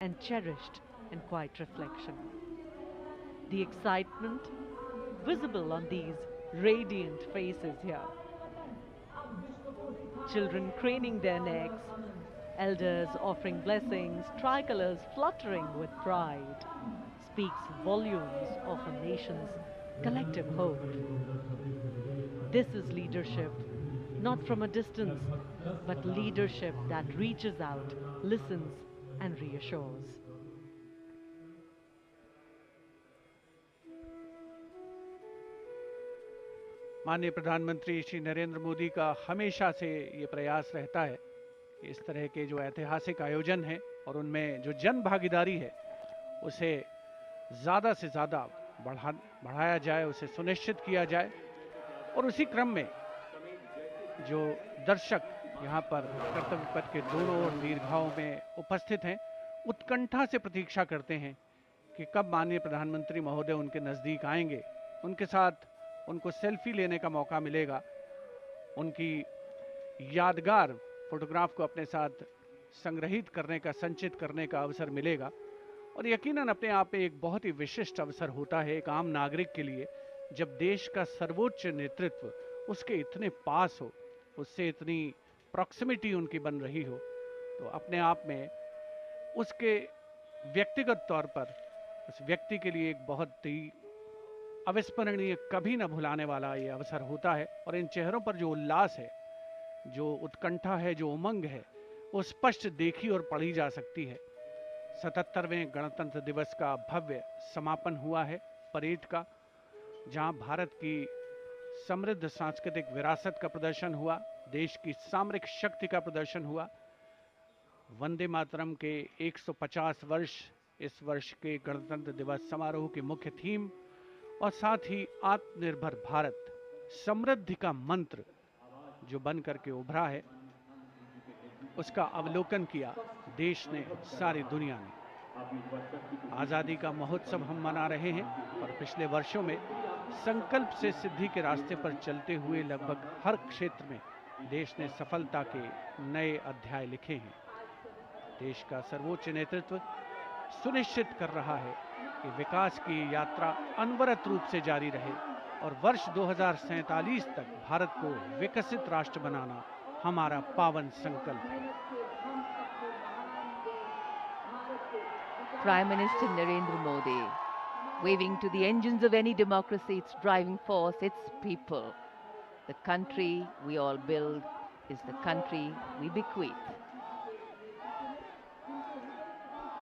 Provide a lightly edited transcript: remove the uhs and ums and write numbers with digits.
and cherished in quiet reflection. The excitement visible on these radiant faces here. Children craning their necks, elders offering blessings, tricolors fluttering with pride, speaks volumes of a nation's collective hope. This is leadership, not from a distance, but leadership that reaches out, listens, and reassures. माननीय प्रधानमंत्री श्री नरेंद्र मोदी का हमेशा से ये प्रयास रहता है कि इस तरह के जो ऐतिहासिक आयोजन हैं और उनमें जो जन भागीदारी है उसे ज़्यादा से ज़्यादा बढ़ाया जाए, उसे सुनिश्चित किया जाए। और उसी क्रम में जो दर्शक यहाँ पर कर्तव्य पथ के दोनों ओर दीर्घाओं में उपस्थित हैं, उत्कंठा से प्रतीक्षा करते हैं कि कब माननीय प्रधानमंत्री महोदय उनके नज़दीक आएंगे, उनके साथ उनको सेल्फी लेने का मौका मिलेगा, उनकी यादगार फोटोग्राफ को अपने साथ संग्रहित करने का, संचित करने का अवसर मिलेगा। और यकीनन अपने आप में एक बहुत ही विशिष्ट अवसर होता है एक आम नागरिक के लिए, जब देश का सर्वोच्च नेतृत्व उसके इतने पास हो, उससे इतनी प्रॉक्सिमिटी उनकी बन रही हो, तो अपने आप में उसके व्यक्तिगत तौर पर उस व्यक्ति के लिए एक बहुत ही अविस्मरणीय, कभी न भुलाने वाला ये अवसर होता है। और इन चेहरों पर जो उल्लास है, जो उत्कंठा है, जो उमंग है, वो स्पष्ट देखी और पढ़ी जा सकती है। 77वें गणतंत्र दिवस का भव्य समापन हुआ है परेड का, जहां भारत की समृद्ध सांस्कृतिक विरासत का प्रदर्शन हुआ, देश की सामरिक शक्ति का प्रदर्शन हुआ। वंदे मातरम के 150 वर्ष इस वर्ष के गणतंत्र दिवस समारोह की मुख्य थीम, और साथ ही आत्मनिर्भर भारत, समृद्धि का मंत्र जो बन करके उभरा है, उसका अवलोकन किया देश ने, सारी दुनिया ने। आज़ादी का महोत्सव हम मना रहे हैं और पिछले वर्षों में संकल्प से सिद्धि के रास्ते पर चलते हुए लगभग हर क्षेत्र में देश ने सफलता के नए अध्याय लिखे हैं। देश का सर्वोच्च नेतृत्व सुनिश्चित कर रहा है कि विकास की यात्रा अनवरत रूप से जारी रहे और वर्ष 2047 तक भारत को विकसित राष्ट्र बनाना हमारा पावन संकल्प है। Prime Minister Narendra Modi, waving to the engines of any democracy, its driving force, its people. The country we all build is the country we bequeath.